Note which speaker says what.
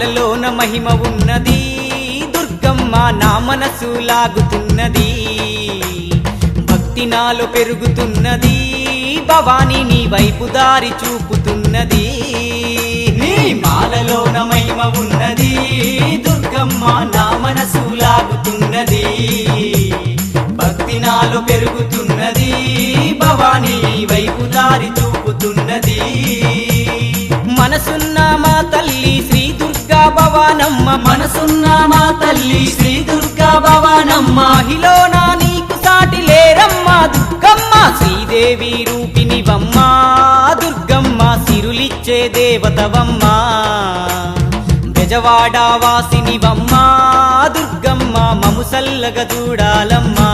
Speaker 1: మాలలోన మహిమ ఉన్నది దుర్గమ్మ నా మనసు లాగుతున్నది భక్తి నాలో పెరుగుతున్నది భవాని నీ వైపు దారి చూపుతున్నది నీ మాలలోన మహిమ ఉన్నది దుర్గమ్మ నా మనసు లాగుతున్నది భక్తి నాలో పెరుగుతున్నది భవాని నీ వైపు దారి చూపుతున్నది మనసున్న మా తల్లి శ్రీ దుర్గా భవానమ్మ మనసున్న మా తల్లి శ్రీ దుర్గా భవానమ్మ మహిళన నీకు సాటి లేరమ్మ దుర్గమ్మ శ్రీదేవి రూపినివమ్మ దుర్గమ్మ సిరులిచ్చే దేవతవమ్మ బెజవాడ వాసినివమ్మ దుర్గమ్మ మము సల్లగ చూడాలమ్మా